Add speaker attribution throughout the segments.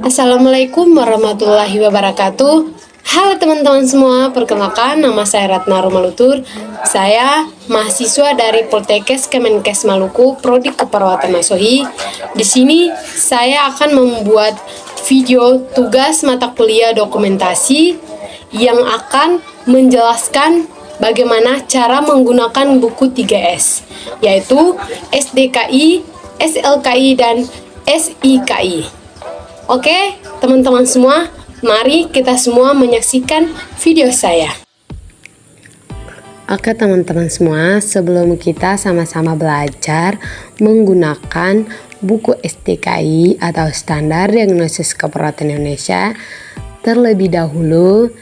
Speaker 1: Assalamualaikum warahmatullahi wabarakatuh. Halo teman-teman semua, perkenalkan nama saya Ratna Rumalutur. Saya mahasiswa dari Poltekkes Kemenkes Maluku, Prodi Keperawatan Masohi. Di sini saya akan membuat video tugas mata kuliah dokumentasi yang akan menjelaskan bagaimana cara menggunakan buku 3S, yaitu SDKI, SLKI, dan SIKI. Oke, teman-teman semua, mari kita semua menyaksikan video saya. Oke teman-teman semua, sebelum kita sama-sama belajar menggunakan buku SDKI atau Standar Diagnosis Keperawatan Indonesia, terlebih dahulu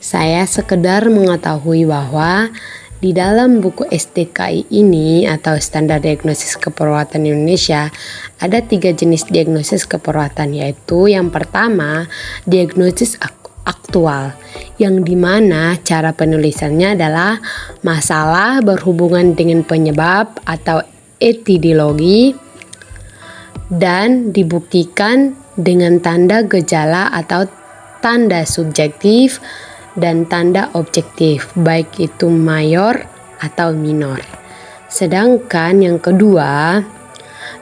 Speaker 1: saya sekedar mengetahui bahwa di dalam buku SDKI ini atau Standar Diagnosis Keperawatan Indonesia ada 3 jenis diagnosis keperawatan, yaitu yang pertama diagnosis aktual, yang dimana cara penulisannya adalah masalah berhubungan dengan penyebab atau etiologi dan dibuktikan dengan tanda gejala atau tanda subjektif dan tanda objektif, baik itu mayor atau minor. Sedangkan yang kedua,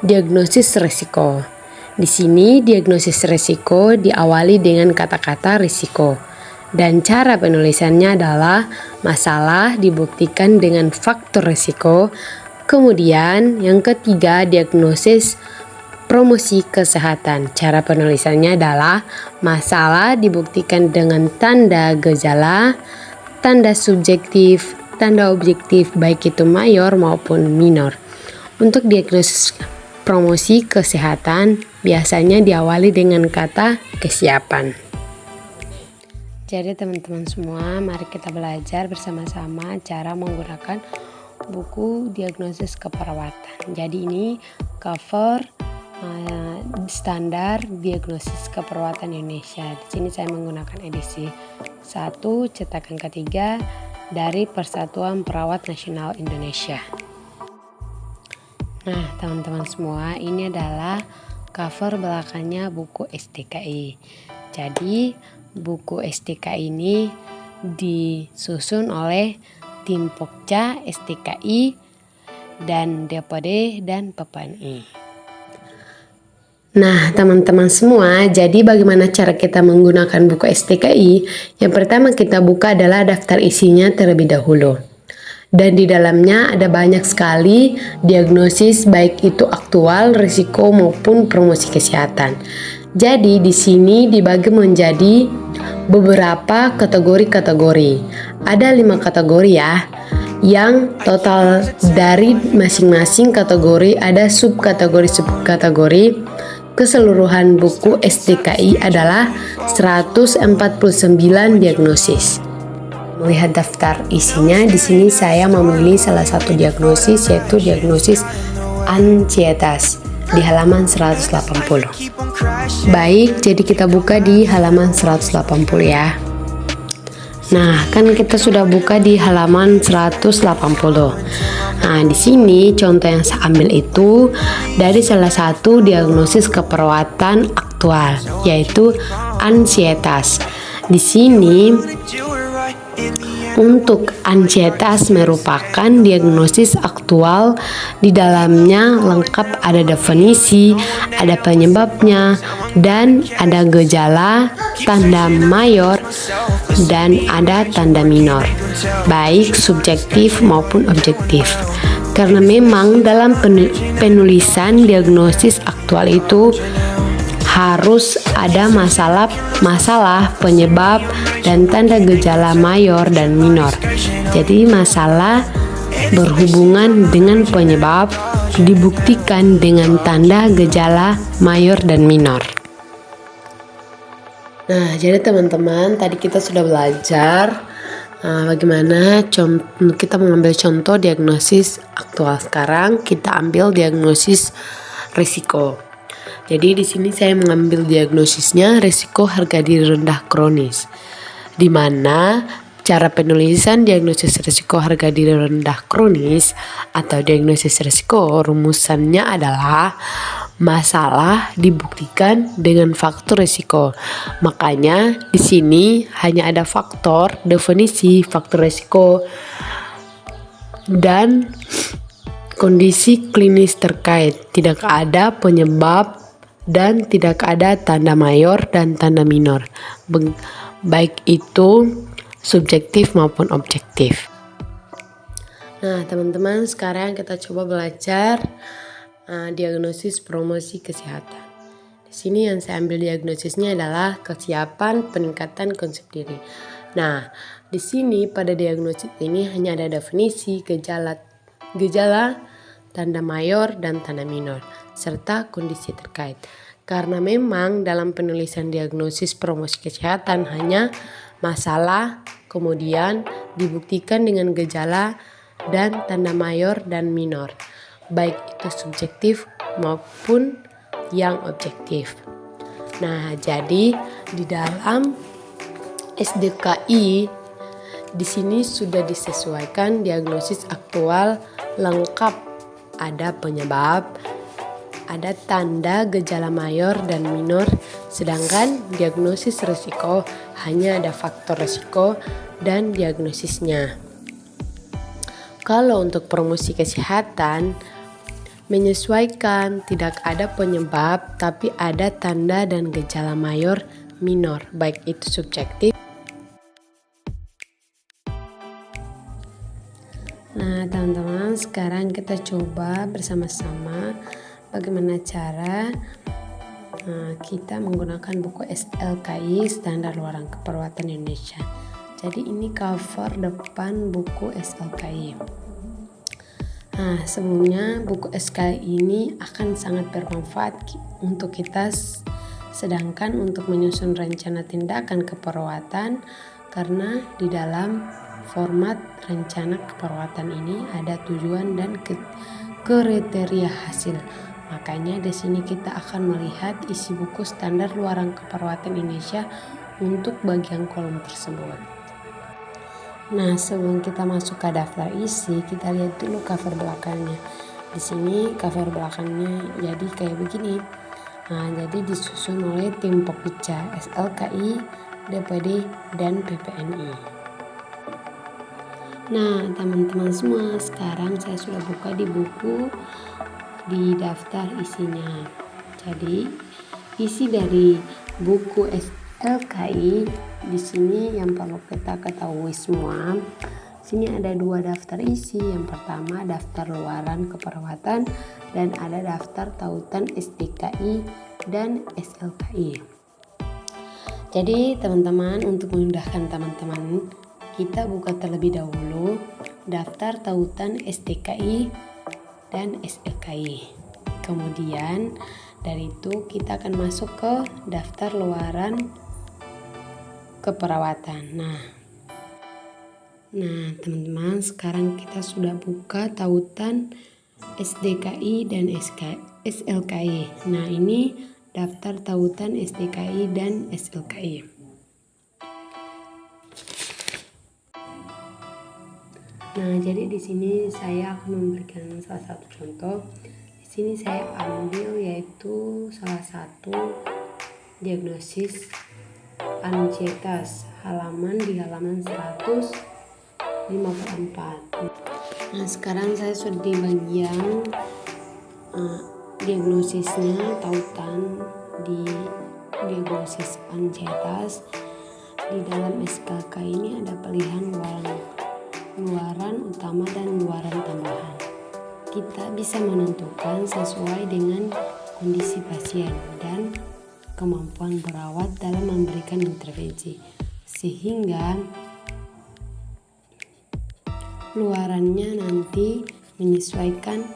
Speaker 1: diagnosis risiko. Di sini diagnosis risiko diawali dengan kata-kata risiko, dan cara penulisannya adalah masalah dibuktikan dengan faktor risiko. Kemudian yang ketiga, diagnosis promosi kesehatan. Cara penulisannya adalah masalah dibuktikan dengan tanda gejala, tanda subjektif, tanda objektif, baik itu mayor maupun minor. Untuk diagnosis promosi kesehatan biasanya diawali dengan kata kesiapan. Jadi teman-teman semua, mari kita belajar bersama-sama cara menggunakan buku diagnosis keperawatan. Jadi ini cover Standar Diagnosis Keperawatan Indonesia. Di sini saya menggunakan edisi 1 cetakan ketiga dari Persatuan Perawat Nasional Indonesia. Nah, teman-teman semua, ini adalah cover belakangnya buku SDKI. Jadi, buku SDKI ini disusun oleh tim Pokja, SDKI, dan DPD dan PPNI. Nah, teman-teman semua, jadi bagaimana cara kita menggunakan buku SDKI? Yang pertama kita buka adalah daftar isinya terlebih dahulu. Dan di dalamnya ada banyak sekali diagnosis, baik itu aktual, risiko maupun promosi kesehatan. Jadi di sini dibagi menjadi beberapa kategori-kategori. Ada 5 kategori ya. Yang total dari masing-masing kategori ada subkategori. Keseluruhan buku SDKI adalah 149 diagnosis. Melihat daftar isinya, di sini saya memilih salah satu diagnosis, yaitu diagnosis ansietas di halaman 180. Baik, jadi kita buka di halaman 180 ya. Nah, kan kita sudah buka di halaman 180. Nah, di sini contoh yang saya ambil itu dari salah satu diagnosis keperawatan aktual, yaitu ansietas. Di sini untuk ansietas merupakan diagnosis aktual, di dalamnya lengkap ada definisi, ada penyebabnya, dan ada gejala, tanda mayor, dan ada tanda minor, baik subjektif maupun objektif. Karena memang dalam penulisan diagnosis aktual itu harus ada masalah penyebab dan tanda gejala mayor dan minor. Jadi masalah berhubungan dengan penyebab dibuktikan dengan tanda gejala mayor dan minor. Nah, jadi teman-teman, tadi kita sudah belajar bagaimana kita mengambil contoh diagnosis aktual. Sekarang kita ambil diagnosis risiko. Jadi di sini saya mengambil diagnosisnya risiko harga diri rendah kronis, di mana cara penulisan diagnosis risiko harga diri rendah kronis atau diagnosis risiko rumusannya adalah Masalah dibuktikan dengan faktor resiko. Makanya di sini hanya ada faktor, definisi, faktor resiko, dan kondisi klinis terkait. Tidak ada penyebab dan tidak ada tanda mayor dan tanda minor. Baik itu subjektif maupun objektif. Nah, teman-teman, sekarang kita coba belajar diagnosis promosi kesehatan. Di sini yang saya ambil diagnosisnya adalah kesiapan peningkatan konsep diri. Nah, di sini pada diagnosis ini hanya ada definisi, gejala, tanda mayor dan tanda minor, serta kondisi terkait. Karena memang dalam penulisan diagnosis promosi kesehatan hanya masalah, kemudian dibuktikan dengan gejala dan tanda mayor dan minor, baik itu subjektif maupun yang objektif. Nah, jadi di dalam SDKI di sini sudah disesuaikan diagnosis aktual lengkap, ada penyebab, ada tanda gejala mayor dan minor, sedangkan diagnosis risiko hanya ada faktor risiko dan diagnosisnya. Kalau untuk promosi kesehatan menyesuaikan, tidak ada penyebab tapi ada tanda dan gejala mayor minor, baik itu subjektif. Nah, teman-teman, sekarang kita coba bersama-sama bagaimana cara kita menggunakan buku SLKI Standar Luaran Keperawatan Indonesia. Jadi ini cover depan buku SLKI. Nah, sebelumnya buku SLKI ini akan sangat bermanfaat untuk kita, sedangkan untuk menyusun rencana tindakan keperawatan, karena di dalam format rencana keperawatan ini ada tujuan dan kriteria hasil. Makanya di sini kita akan melihat isi buku Standar Luaran Keperawatan Indonesia untuk bagian kolom tersebut. Nah, sebelum kita masuk ke daftar isi, kita lihat dulu cover belakangnya. Di sini cover belakangnya jadi kayak begini. Nah, jadi disusun oleh tim Pokja, SLKI, DPD, dan PPNI. Nah, teman-teman semua, sekarang saya sudah buka di buku di daftar isinya. Jadi, isi dari buku SLKI di sini yang perlu kita ketahui semua. Sini ada 2 daftar isi. Yang pertama daftar luaran keperawatan dan ada daftar tautan SDKI dan SLKI. Jadi teman-teman, untuk memudahkan teman-teman, kita buka terlebih dahulu daftar tautan SDKI dan SLKI. Kemudian dari itu kita akan masuk ke daftar luaran keperawatan. Nah, teman-teman, sekarang kita sudah buka tautan SDKI dan SLKI. Nah, ini daftar tautan SDKI dan SLKI. Nah, jadi di sini saya akan memberikan salah satu contoh. Di sini saya ambil yaitu salah satu diagnosis ansietas di halaman 154. Nah, sekarang saya sudah di bagian diagnosisnya, tautan di diagnosis ansietas. Di dalam SKK ini ada pilihan luaran utama dan luaran tambahan. Kita bisa menentukan sesuai dengan kondisi pasien dan kemampuan perawat dalam memberikan intervensi, sehingga luarannya nanti menyesuaikan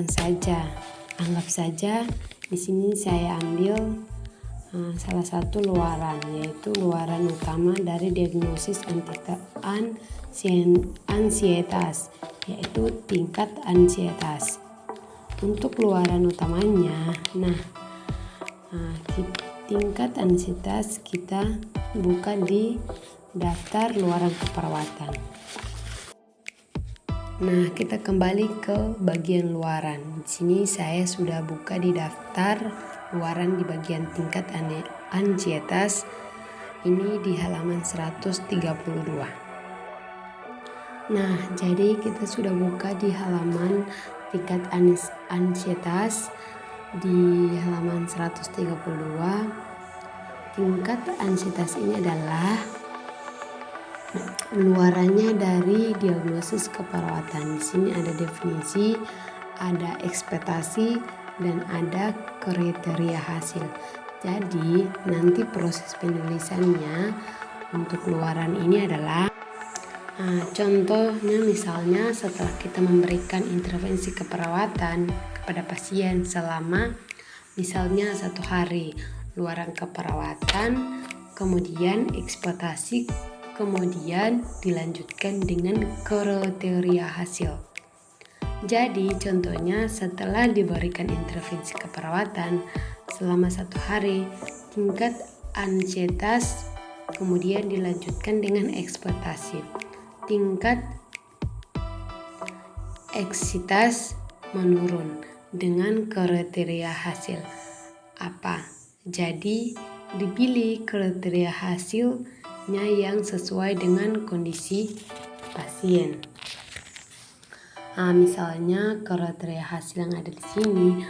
Speaker 1: saja. Anggap saja di sini saya ambil salah satu luaran, yaitu luaran utama dari diagnosis ansietas, yaitu tingkat ansietas. Untuk luaran utamanya, tingkat ansietas kita buka di daftar luaran keperawatan. Nah, kita kembali ke bagian luaran. Di sini saya sudah buka di daftar luaran di bagian tingkat ansietas. Ini di halaman 132. Nah, jadi kita sudah buka di halaman tingkat ansietas di halaman 132. Tingkat ansietas ini adalah luarannya dari diagnosis keperawatan. Di sini ada definisi, ada ekspektasi, dan ada kriteria hasil. Jadi nanti proses penulisannya untuk luaran ini adalah contohnya misalnya setelah kita memberikan intervensi keperawatan kepada pasien selama misalnya 1 hari, luaran keperawatan, kemudian ekspektasi, kemudian dilanjutkan dengan kriteria hasil. Jadi contohnya setelah diberikan intervensi keperawatan selama 1 hari, tingkat ansietas kemudian dilanjutkan dengan ekspektasi. Tingkat anksietas menurun dengan kriteria hasil. Apa? Jadi dipilih kriteria hasilnya yang sesuai dengan kondisi pasien. Misalnya kriteria hasil yang ada di sini,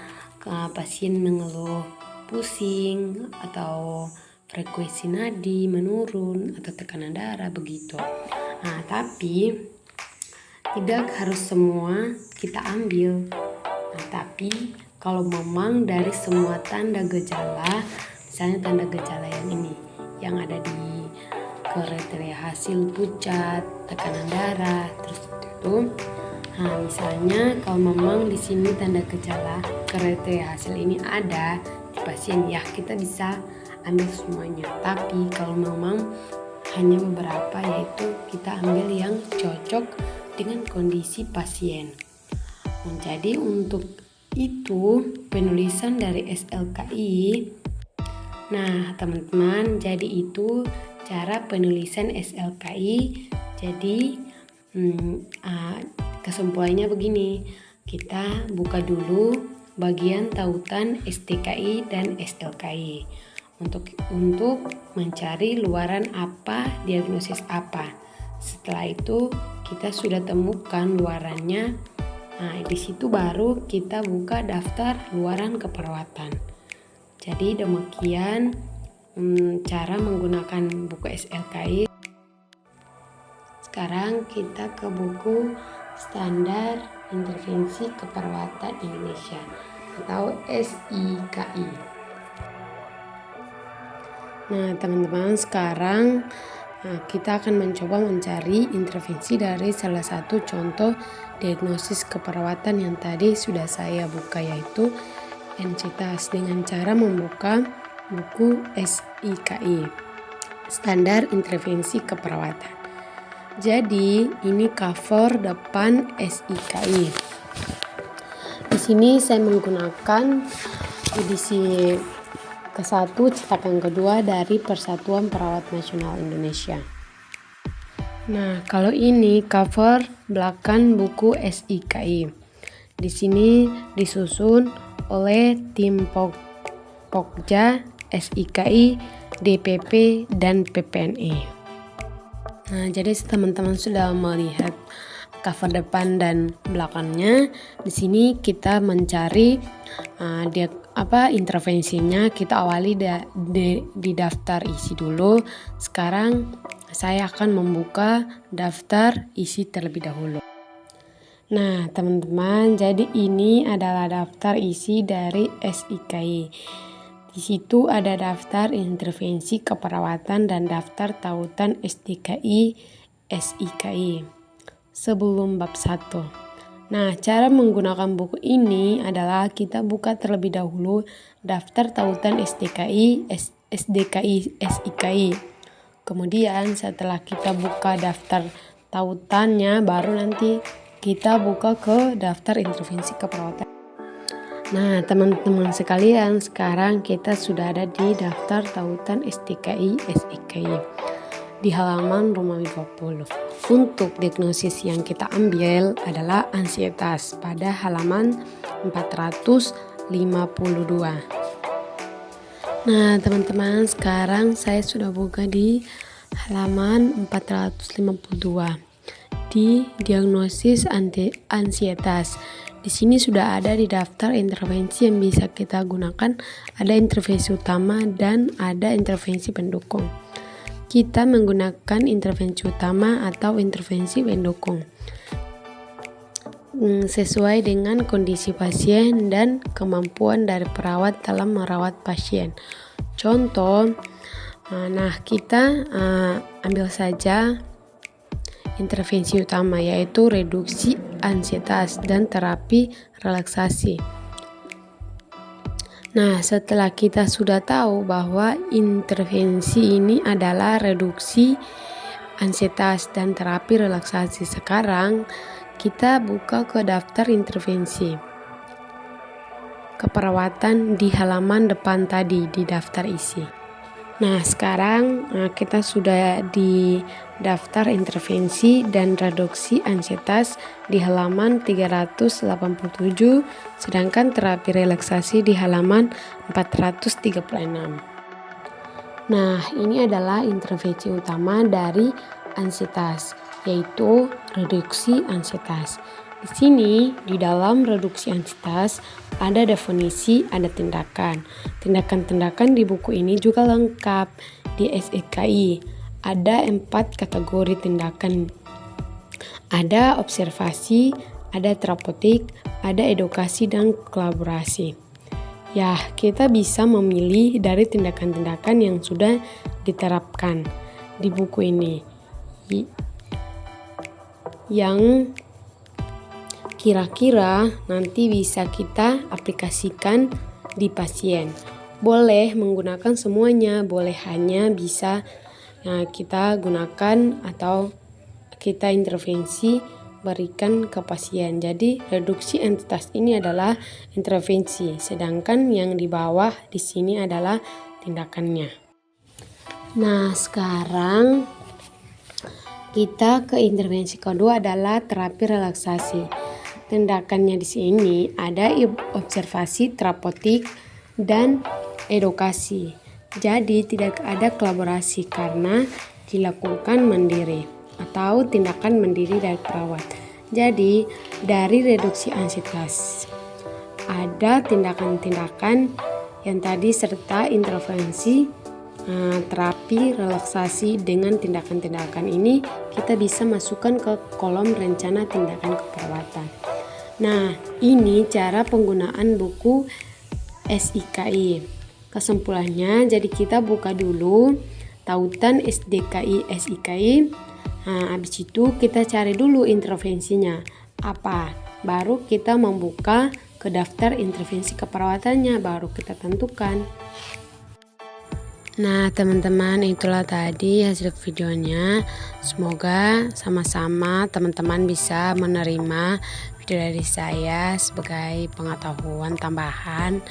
Speaker 1: pasien mengeluh pusing atau frekuensi nadi menurun atau tekanan darah begitu. Tapi tidak harus semua kita ambil. Tapi kalau memang dari semua tanda gejala, misalnya tanda gejala yang ini, yang ada di kriteria hasil pucat, tekanan darah, terus itu. Misalnya kalau memang di sini tanda gejala kriteria hasil ini ada di pasien, ya kita bisa ambil semuanya. Tapi kalau memang hanya beberapa, yaitu kita ambil yang cocok dengan kondisi pasien. Jadi untuk itu penulisan dari SLKI. Nah teman-teman, jadi itu cara penulisan SLKI. Jadi kesimpulannya begini, kita buka dulu bagian tautan STKI dan SLKI untuk mencari luaran apa, diagnosis apa. Setelah itu kita sudah temukan luarannya. Di situ baru kita buka daftar luaran keperawatan. Jadi demikian cara menggunakan buku SLKI. Sekarang kita ke buku Standar Intervensi Keperawatan Indonesia atau SIKI. Nah teman-teman, sekarang kita akan mencoba mencari intervensi dari salah satu contoh diagnosis keperawatan yang tadi sudah saya buka, yaitu ansietas, dengan cara membuka buku SIKI, Standar Intervensi Keperawatan. Jadi ini cover depan SIKI. Di sini saya menggunakan edisi ke-1 cetakan kedua dari Persatuan Perawat Nasional Indonesia. Nah, kalau ini cover belakang buku SIKI. Di sini disusun oleh tim Pokja, SIKI, DPP, dan PPNE. Nah, jadi teman-teman sudah melihat cover depan dan belakangnya. Di sini kita mencari intervensinya. Kita awali di daftar isi dulu. Sekarang saya akan membuka daftar isi terlebih dahulu. Nah teman-teman, jadi ini adalah daftar isi dari SIKI. Di situ ada daftar intervensi keperawatan dan daftar tautan STKI, SIKI sebelum bab 1. Nah, cara menggunakan buku ini adalah kita buka terlebih dahulu daftar tautan STKI, SDKI, SIKI. Kemudian setelah kita buka daftar tautannya, baru nanti kita buka ke daftar intervensi keperawatan. Nah, teman-teman sekalian, sekarang kita sudah ada di daftar tautan STKI, SIKI di halaman Romawi 20. Untuk diagnosis yang kita ambil adalah ansietas pada halaman 452. Nah teman-teman, sekarang saya sudah buka di halaman 452 di diagnosis ansietas. Di sini sudah ada di daftar intervensi yang bisa kita gunakan, ada intervensi utama dan ada intervensi pendukung. Kita menggunakan intervensi utama atau intervensi pendukung sesuai dengan kondisi pasien dan kemampuan dari perawat dalam merawat pasien. Contoh, kita ambil saja intervensi utama, yaitu reduksi ansietas dan terapi relaksasi. Nah, setelah kita sudah tahu bahwa intervensi ini adalah reduksi ansietas dan terapi relaksasi, sekarang kita buka ke daftar intervensi keperawatan di halaman depan tadi di daftar isi. Nah, sekarang kita sudah di daftar intervensi dan reduksi ansietas di halaman 387, sedangkan terapi relaksasi di halaman 436. Nah, ini adalah intervensi utama dari ansietas, yaitu reduksi ansietas. Di sini, di dalam reduksi ansietas ada definisi, ada tindakan. Tindakan-tindakan di buku ini juga lengkap di SIKI. Ada 4 kategori tindakan. Ada observasi, ada terapeutik, ada edukasi, dan kolaborasi. Ya, kita bisa memilih dari tindakan-tindakan yang sudah diterapkan di buku ini, yang kira-kira nanti bisa kita aplikasikan di pasien. Boleh menggunakan semuanya, boleh hanya bisa kita gunakan atau kita intervensi berikan ke pasien. Jadi reduksi ansietas ini adalah intervensi, sedangkan yang di bawah di sini adalah tindakannya. Nah, sekarang kita ke intervensi kedua adalah terapi relaksasi. Tindakannya di sini ada observasi, terapeutik, dan edukasi. Jadi tidak ada kolaborasi karena dilakukan mandiri atau tindakan mandiri dari perawat. Jadi dari reduksi ansietas ada tindakan-tindakan yang tadi serta intervensi terapi relaksasi. Dengan tindakan-tindakan ini kita bisa masukkan ke kolom rencana tindakan keperawatan. Nah, ini cara penggunaan buku SIKI. Kesimpulannya, jadi kita buka dulu tautan SDKI SIKI. Nah, habis itu kita cari dulu intervensinya apa. Baru kita membuka ke daftar intervensi keperawatannya, baru kita tentukan. Nah teman-teman, itulah tadi hasil videonya. Semoga sama-sama teman-teman bisa menerima video dari saya sebagai pengetahuan tambahan,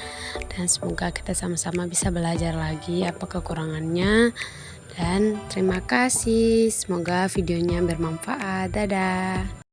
Speaker 1: dan semoga kita sama-sama bisa belajar lagi apa kekurangannya. Dan terima kasih, semoga videonya bermanfaat. Dadah.